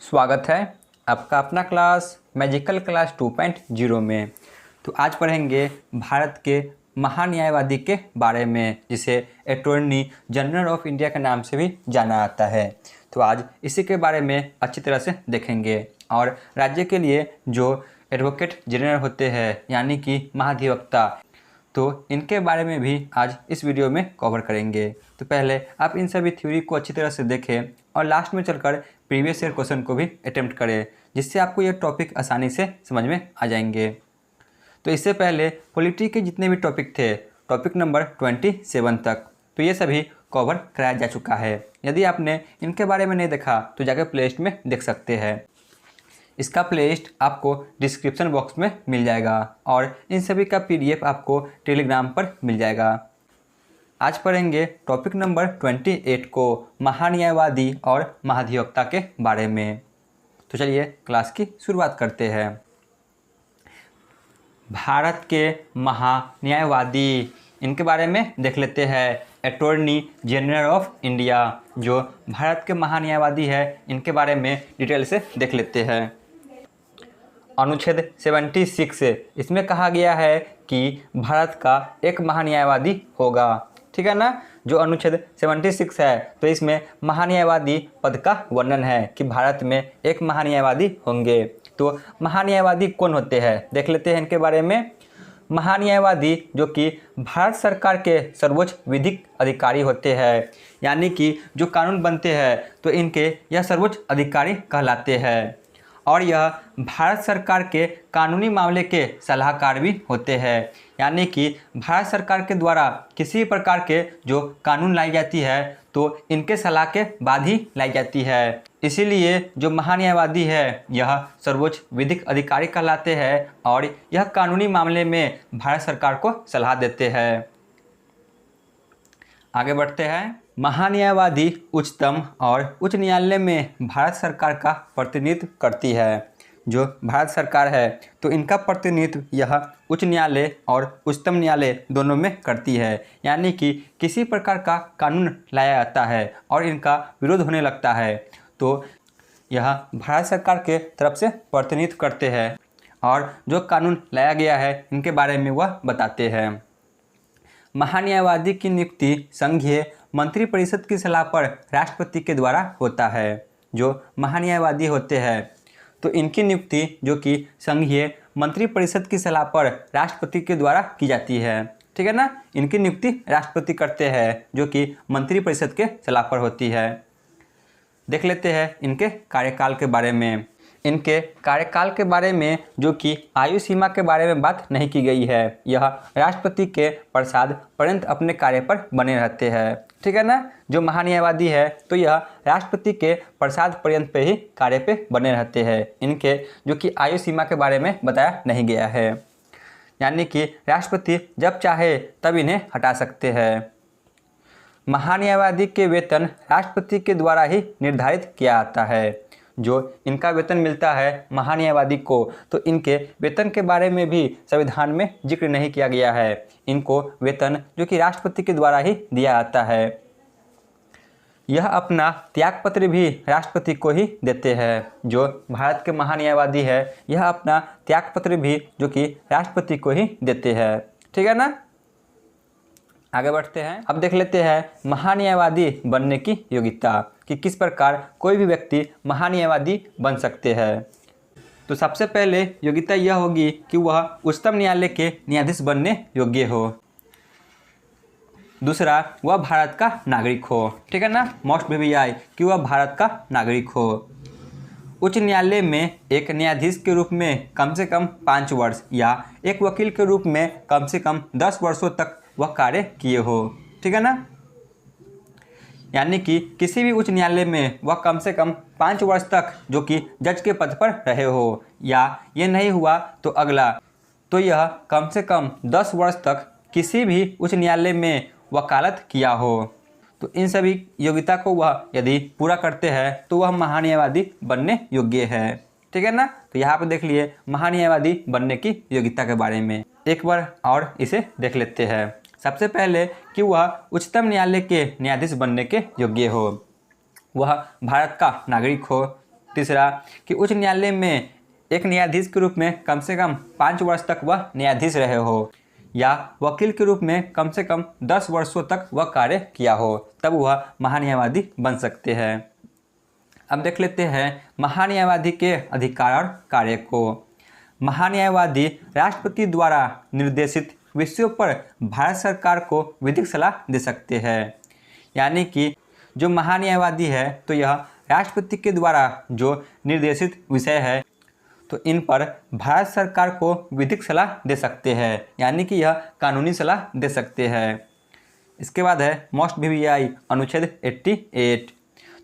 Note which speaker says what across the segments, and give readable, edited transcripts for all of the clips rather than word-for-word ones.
Speaker 1: स्वागत है आपका अपना क्लास मैजिकल क्लास 2.0 में। तो आज पढ़ेंगे भारत के महान्यायवादी के बारे में, जिसे अटॉर्नी जनरल ऑफ इंडिया के नाम से भी जाना जाता है। तो आज इसी के बारे में अच्छी तरह से देखेंगे और राज्य के लिए जो एडवोकेट जनरल होते हैं यानी कि महाधिवक्ता, तो इनके बारे में भी आज इस वीडियो में कवर करेंगे। तो पहले आप इन सभी थ्योरी को अच्छी तरह से देखें और लास्ट में चलकर प्रीवियस ईयर क्वेश्चन को भी अटेम्प्ट करें, जिससे आपको ये टॉपिक आसानी से समझ में आ जाएंगे। तो इससे पहले पॉलिटी के जितने भी टॉपिक थे, टॉपिक नंबर 27 तक, तो ये सभी कवर कराया जा चुका है। यदि आपने इनके बारे में नहीं देखा तो जाकर प्लेलिस्ट में देख सकते हैं। इसका प्लेलिस्ट आपको डिस्क्रिप्शन बॉक्स में मिल जाएगा और इन सभी का PDF आपको टेलीग्राम पर मिल जाएगा। आज पढ़ेंगे टॉपिक नंबर 28 को, महान्यायवादी और महाधिवक्ता के बारे में। तो चलिए क्लास की शुरुआत करते हैं। भारत के महान्यायवादी, इनके बारे में देख लेते हैं। अटॉर्नी जनरल ऑफ इंडिया, जो भारत के महान्यायवादी है, इनके बारे में डिटेल से देख लेते हैं। अनुच्छेद 76 इसमें कहा गया है कि भारत का एक महान्यायवादी होगा, ठीक है ना। जो अनुच्छेद 76 है, तो इसमें महान्यायवादी पद का वर्णन है कि भारत में एक महान्यायवादी होंगे। तो महान्यायवादी कौन होते हैं देख लेते हैं इनके बारे में। महान्यायवादी जो कि भारत सरकार के सर्वोच्च विधिक अधिकारी होते हैं, यानी कि जो कानून बनते हैं तो इनके यह सर्वोच्च अधिकारी कहलाते हैं। और यह भारत सरकार के कानूनी मामले के सलाहकार भी होते हैं, यानी कि भारत सरकार के द्वारा किसी प्रकार के जो कानून लाई जाती है तो इनके सलाह के बाद ही लाई जाती है। इसीलिए जो महान्यायवादी है यह सर्वोच्च विधिक अधिकारी कहलाते हैं और यह कानूनी मामले में भारत सरकार को सलाह देते हैं। आगे बढ़ते हैं। महान्यायवादी उच्चतम और उच्च न्यायालय में भारत सरकार का प्रतिनिधित्व करती है। जो भारत सरकार है तो इनका प्रतिनिधित्व यह उच्च न्यायालय और उच्चतम न्यायालय दोनों में करती है, यानी कि किसी प्रकार का कानून लाया जाता है और इनका विरोध होने लगता है तो यह भारत सरकार के तरफ से प्रतिनिधित्व करते हैं और जो कानून लाया गया है इनके बारे में वह बताते हैं। महान्यायवादी की नियुक्ति संघीय मंत्रिपरिषद की सलाह पर राष्ट्रपति के द्वारा होता है। जो महान्यायवादी होते हैं तो इनकी नियुक्ति जो कि संघीय मंत्रिपरिषद की सलाह पर राष्ट्रपति के द्वारा की जाती है, ठीक है ना। इनकी नियुक्ति राष्ट्रपति करते हैं जो कि मंत्रिपरिषद के सलाह पर होती है। देख लेते हैं इनके कार्यकाल के बारे में। इनके कार्यकाल के बारे में जो कि आयु सीमा के बारे में बात नहीं की गई है, यह राष्ट्रपति के प्रसाद पर्यंत अपने कार्य पर बने रहते हैं, ठीक है ना। जो महान्यायवादी है तो यह राष्ट्रपति के प्रसाद पर्यंत पे ही कार्य पे बने रहते हैं। इनके जो कि आयु सीमा के बारे में बताया नहीं गया है, यानी कि राष्ट्रपति जब चाहे तब इन्हें हटा सकते हैं। महान्यायवादी के वेतन राष्ट्रपति के द्वारा ही निर्धारित किया जाता है। जो इनका वेतन मिलता है महान्यायवादी को, तो इनके वेतन के बारे में भी संविधान में जिक्र नहीं किया गया है। इनको वेतन जो कि राष्ट्रपति के द्वारा ही दिया जाता है। यह अपना त्यागपत्र भी राष्ट्रपति को ही देते हैं। जो भारत के महान्यायवादी है यह अपना त्यागपत्र भी जो कि राष्ट्रपति को ही देते हैं, ठीक है ना। आगे बढ़ते हैं। अब देख लेते हैं महान्यायवादी बनने की योग्यता, कि किस प्रकार कोई भी व्यक्ति महान्यायवादी बन सकते हैं। तो सबसे पहले योग्यता यह होगी कि वह उच्चतम न्यायालय के न्यायाधीश बनने योग्य हो। दूसरा, वह भारत का नागरिक हो, ठीक है ना। मोस्ट VVI कि वह भारत का नागरिक हो। उच्च न्यायालय में एक न्यायाधीश के रूप में कम से कम 5 वर्ष या एक वकील के रूप में कम से कम 10 वर्षों तक वह कार्य किए हो, ठीक है ना। यानी कि किसी भी उच्च न्यायालय में वह कम से कम 5 वर्ष तक जो कि जज के पद पर रहे हो, या ये नहीं हुआ तो अगला, तो यह कम से कम 10 वर्ष तक किसी भी उच्च न्यायालय में वकालत किया हो। तो इन सभी योग्यता को वह यदि पूरा करते हैं तो वह महान्यायवादी बनने योग्य है, ठीक है ना। तो यहाँ पर देख लिए महान्यायवादी बनने की योग्यता के बारे में। एक बार और इसे देख लेते हैं। सबसे पहले कि वह उच्चतम न्यायालय के न्यायाधीश बनने के योग्य हो, वह भारत का नागरिक हो, तीसरा कि उच्च न्यायालय में एक न्यायाधीश के रूप में कम से कम 5 वर्ष तक वह न्यायाधीश रहे हो, या वकील के रूप में कम से कम 10 वर्षों तक वह कार्य किया हो, तब वह महान्यायवादी बन सकते हैं। अब देख लेते हैं महान्यायवादी के अधिकार और कार्य को। महान्यायवादी राष्ट्रपति द्वारा निर्देशित विषयों पर भारत सरकार को विधिक सलाह दे सकते हैं। यानी कि जो महान्यायवादी है तो यह राष्ट्रपति के द्वारा जो निर्देशित विषय है तो इन पर भारत सरकार को विधिक सलाह दे सकते हैं, यानी कि यह कानूनी सलाह दे सकते हैं। इसके बाद है मोस्ट वीवीआई अनुच्छेद 88।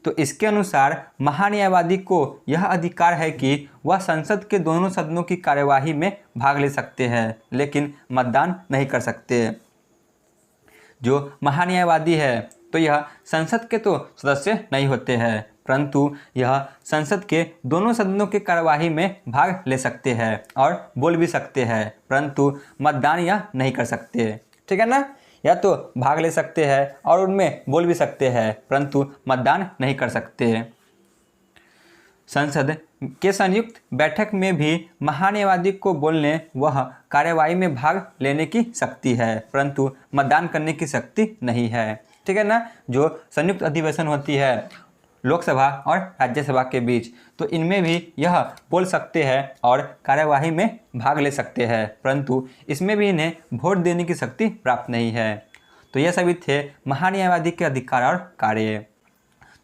Speaker 1: तो इसके अनुसार महान्यायवादी को यह अधिकार है कि वह संसद के दोनों सदनों की कार्यवाही में भाग ले सकते हैं, लेकिन मतदान नहीं कर सकते। जो महान्यायवादी है तो यह संसद के तो सदस्य नहीं होते हैं, परंतु यह संसद के दोनों सदनों की कार्यवाही में भाग ले सकते हैं और बोल भी सकते हैं, परंतु मतदान यह नहीं कर सकते। ठीक है ना, या तो भाग ले सकते हैं और उनमें बोल भी सकते हैं, परंतु मतदान नहीं कर सकते। संसद के संयुक्त बैठक में भी महान्यायवादी को बोलने वह कार्यवाही में भाग लेने की शक्ति है, परंतु मतदान करने की शक्ति नहीं है। ठीक है ना, जो संयुक्त अधिवेशन होती है लोकसभा और राज्यसभा के बीच, तो इनमें भी यह बोल सकते हैं और कार्यवाही में भाग ले सकते हैं, परंतु इसमें भी इन्हें वोट देने की शक्ति प्राप्त नहीं है। तो यह सभी थे महान्यायवादी के अधिकार और कार्य।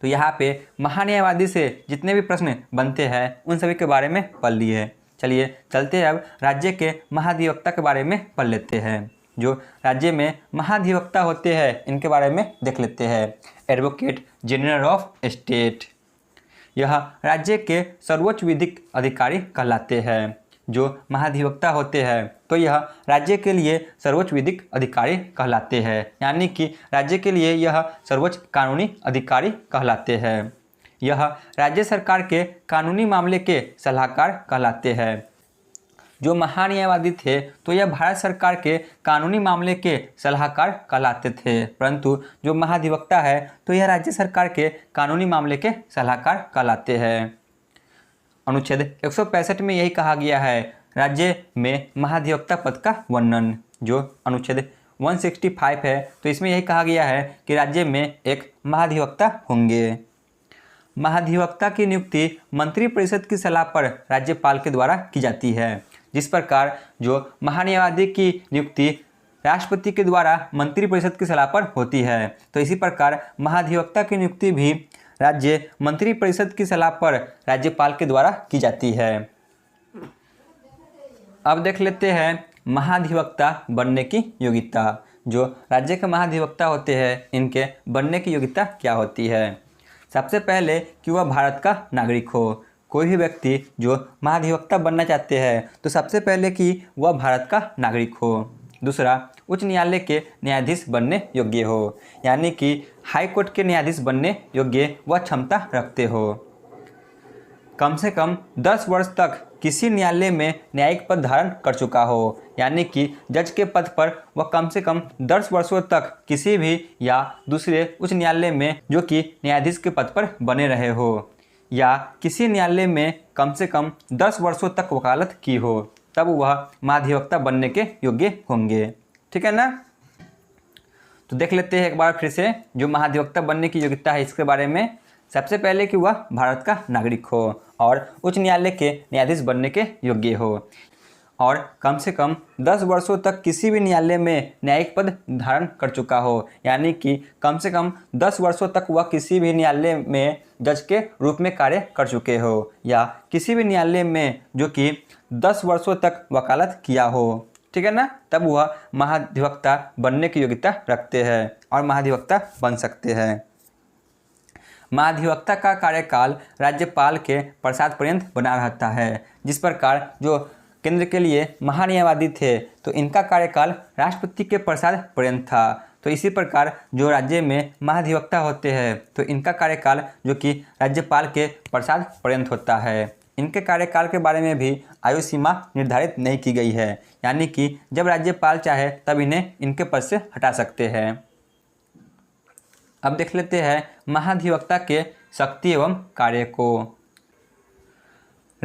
Speaker 1: तो यहाँ पे महान्यायवादी से जितने भी प्रश्न बनते हैं उन सभी के बारे में पढ़ लिए। चलिए चलते हैं अब राज्य के महाधिवक्ता के बारे में पढ़ लेते हैं। जो राज्य में महाधिवक्ता होते हैं इनके बारे में देख लेते हैं। एडवोकेट जनरल ऑफ स्टेट, यह राज्य के सर्वोच्च विधिक अधिकारी कहलाते हैं। जो महाधिवक्ता होते हैं तो यह राज्य के लिए सर्वोच्च विधिक अधिकारी कहलाते हैं, यानी कि राज्य के लिए यह सर्वोच्च कानूनी अधिकारी कहलाते हैं। यह राज्य सरकार के कानूनी मामले के सलाहकार कहलाते हैं। जो महान्यायवादी थे तो यह भारत सरकार के कानूनी मामले के सलाहकार कहलाते थे, परंतु जो महाधिवक्ता है तो यह राज्य सरकार के कानूनी मामले के सलाहकार कहलाते हैं। अनुच्छेद 165 में यही कहा गया है राज्य में महाधिवक्ता पद का वर्णन। जो अनुच्छेद 165 है तो इसमें यही कहा गया है कि राज्य में एक महाधिवक्ता होंगे। महाधिवक्ता की नियुक्ति मंत्रिपरिषद की सलाह पर राज्यपाल के द्वारा की जाती है। जिस प्रकार जो महान्यायवादी की नियुक्ति राष्ट्रपति के द्वारा मंत्रिपरिषद की सलाह पर होती है, तो इसी प्रकार महाधिवक्ता की नियुक्ति भी राज्य मंत्रिपरिषद की सलाह पर राज्यपाल के द्वारा की जाती है। अब देख लेते हैं महाधिवक्ता बनने की योग्यता। जो राज्य के महाधिवक्ता होते हैं इनके बनने की योग्यता क्या होती है। सबसे पहले कि वह भारत का नागरिक हो। कोई भी व्यक्ति जो महाधिवक्ता बनना चाहते हैं तो सबसे पहले कि वह भारत का नागरिक हो। दूसरा, उच्च न्यायालय के न्यायाधीश बनने योग्य हो, यानी कि हाई कोर्ट के न्यायाधीश बनने योग्य वह क्षमता रखते हो। कम से कम 10 वर्ष तक किसी न्यायालय में न्यायिक पद धारण कर चुका हो, यानी कि जज के पद पर वह कम से कम 10 वर्षों तक किसी भी या दूसरे उच्च न्यायालय में जो कि न्यायाधीश के पद पर बने रहे हो, या किसी न्यायालय में कम से कम 10 वर्षों तक वकालत की हो, तब वह महाधिवक्ता बनने के योग्य होंगे। ठीक है ना, तो देख लेते हैं एक बार फिर से जो महाधिवक्ता बनने की योग्यता है इसके बारे में। सबसे पहले कि वह भारत का नागरिक हो और उच्च न्यायालय के न्यायाधीश बनने के योग्य हो, और कम से कम 10 वर्षों तक किसी भी न्यायालय में न्यायिक पद धारण कर चुका हो, यानी कि कम से कम 10 वर्षों तक वह किसी भी न्यायालय में जज के रूप में कार्य कर चुके हो, या किसी भी न्यायालय में जो कि 10 वर्षों तक वकालत किया हो। ठीक है ना, तब वह महाधिवक्ता बनने की योग्यता रखते हैं और महाधिवक्ता बन सकते हैं। महाधिवक्ता का कार्यकाल राज्यपाल के प्रसाद पर्यंत बना रहता है। जिस प्रकार जो केंद्र के लिए महान्यायवादी थे तो इनका कार्यकाल राष्ट्रपति के प्रसाद पर्यंत था, तो इसी प्रकार जो राज्य में महाधिवक्ता होते हैं तो इनका कार्यकाल जो कि राज्यपाल के प्रसाद पर्यंत होता है। इनके कार्यकाल के बारे में भी आयु सीमा निर्धारित नहीं की गई है, यानी कि जब राज्यपाल चाहे तब इन्हें इनके पद से हटा सकते हैं। अब देख लेते हैं महाधिवक्ता के शक्ति एवं कार्य को।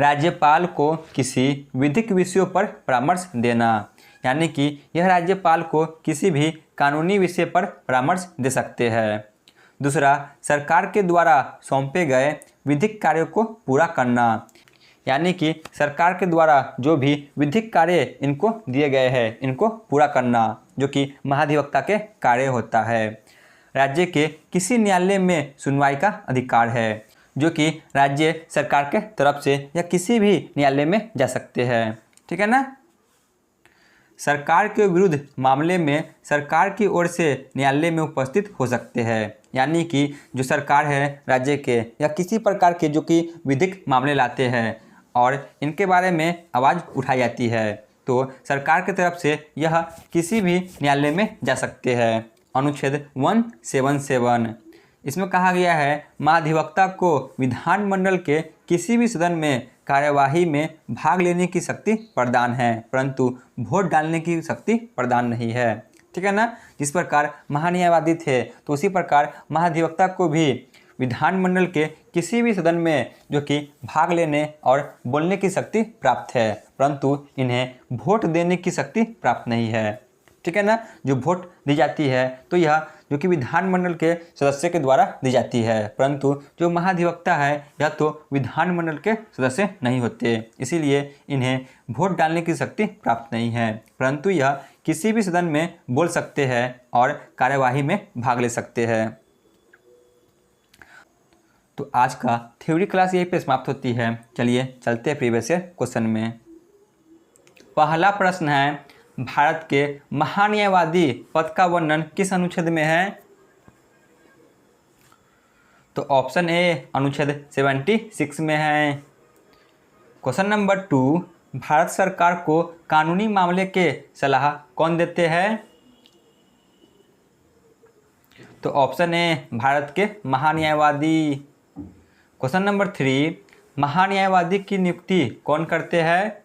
Speaker 1: राज्यपाल को किसी विधिक विषयों पर परामर्श देना, यानी कि यह राज्यपाल को किसी भी कानूनी विषय पर परामर्श दे सकते हैं। दूसरा, सरकार के द्वारा सौंपे गए विधिक कार्यों को पूरा करना, यानी कि सरकार के द्वारा जो भी विधिक कार्य इनको दिए गए हैं इनको पूरा करना, जो कि महाधिवक्ता के कार्य होता है। राज्य के किसी न्यायालय में सुनवाई का अधिकार है, जो कि राज्य सरकार के तरफ से या किसी भी न्यायालय में जा सकते हैं। ठीक है ना। सरकार के विरुद्ध मामले में सरकार की ओर से न्यायालय में उपस्थित हो सकते हैं, यानी कि जो सरकार है राज्य के या किसी प्रकार के जो कि विधिक मामले लाते हैं और इनके बारे में आवाज़ उठाई जाती है, तो सरकार की तरफ से यह किसी भी न्यायालय में जा सकते हैं। अनुच्छेद 177 इसमें कहा गया है, महाधिवक्ता को विधानमंडल के किसी भी सदन में कार्यवाही में भाग लेने की शक्ति प्रदान है, परंतु वोट डालने की शक्ति प्रदान नहीं है। ठीक है ना। जिस प्रकार महान्यायवादी थे तो उसी प्रकार महाधिवक्ता को भी विधानमंडल के किसी भी सदन में जो कि भाग लेने और बोलने की शक्ति प्राप्त है, परंतु इन्हें वोट देने की शक्ति प्राप्त नहीं है। ठीक है ना। जो वोट दी जाती है तो यह जो कि विधानमंडल के सदस्य के द्वारा दी जाती है, परंतु जो महाधिवक्ता है यह तो विधानमंडल के सदस्य नहीं होते, इसीलिए इन्हें वोट डालने की शक्ति प्राप्त नहीं है, परंतु यह किसी भी सदन में बोल सकते हैं और कार्यवाही में भाग ले सकते हैं। तो आज का थ्योरी क्लास यहीं पे समाप्त होती है। चलिए चलते हैं प्रीवियस ईयर क्वेश्चन में। पहला प्रश्न है, भारत के महान्यायवादी पद का वर्णन किस अनुच्छेद में है? तो ऑप्शन ए अनुच्छेद 76 में है। क्वेश्चन नंबर 2, भारत सरकार को कानूनी मामले के सलाह कौन देते हैं? तो ऑप्शन ए भारत के महान्यायवादी। क्वेश्चन नंबर 3, महान्यायवादी की नियुक्ति कौन करते हैं?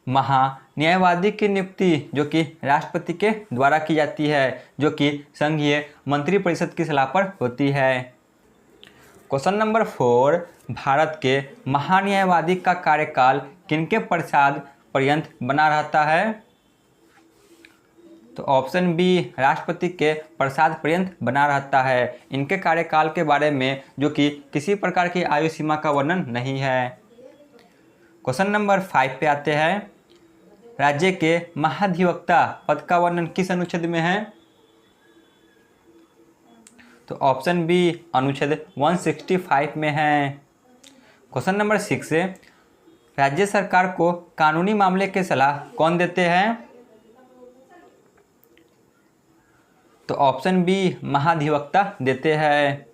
Speaker 1: महान्यायवादी की नियुक्ति जो कि राष्ट्रपति के द्वारा की जाती है, जो कि संघीय मंत्रिपरिषद की सलाह पर होती है। क्वेश्चन नंबर 4, भारत के महान्यायवादी का कार्यकाल किनके प्रसाद पर्यंत बना रहता है? तो ऑप्शन बी राष्ट्रपति के प्रसाद पर्यंत बना रहता है। इनके कार्यकाल के बारे में जो कि किसी प्रकार की आयु सीमा का वर्णन नहीं है। क्वेश्चन नंबर 5 पे आते हैं, राज्य के महाधिवक्ता पद का वर्णन किस अनुच्छेद में है? तो ऑप्शन बी अनुच्छेद 165 में है। क्वेश्चन नंबर 6, राज्य सरकार को कानूनी मामले के सलाह कौन देते हैं? तो ऑप्शन बी महाधिवक्ता देते हैं।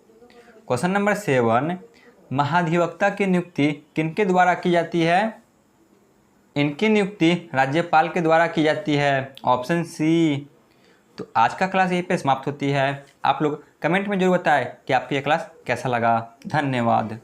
Speaker 1: क्वेश्चन नंबर 7, महाधिवक्ता की नियुक्ति किनके द्वारा की जाती है? इनकी नियुक्ति राज्यपाल के द्वारा की जाती है। Option C. तो आज का क्लास यहीं पे समाप्त होती है। आप लोग कमेंट में जरूर बताएं कि आपको ये क्लास कैसा लगा। धन्यवाद।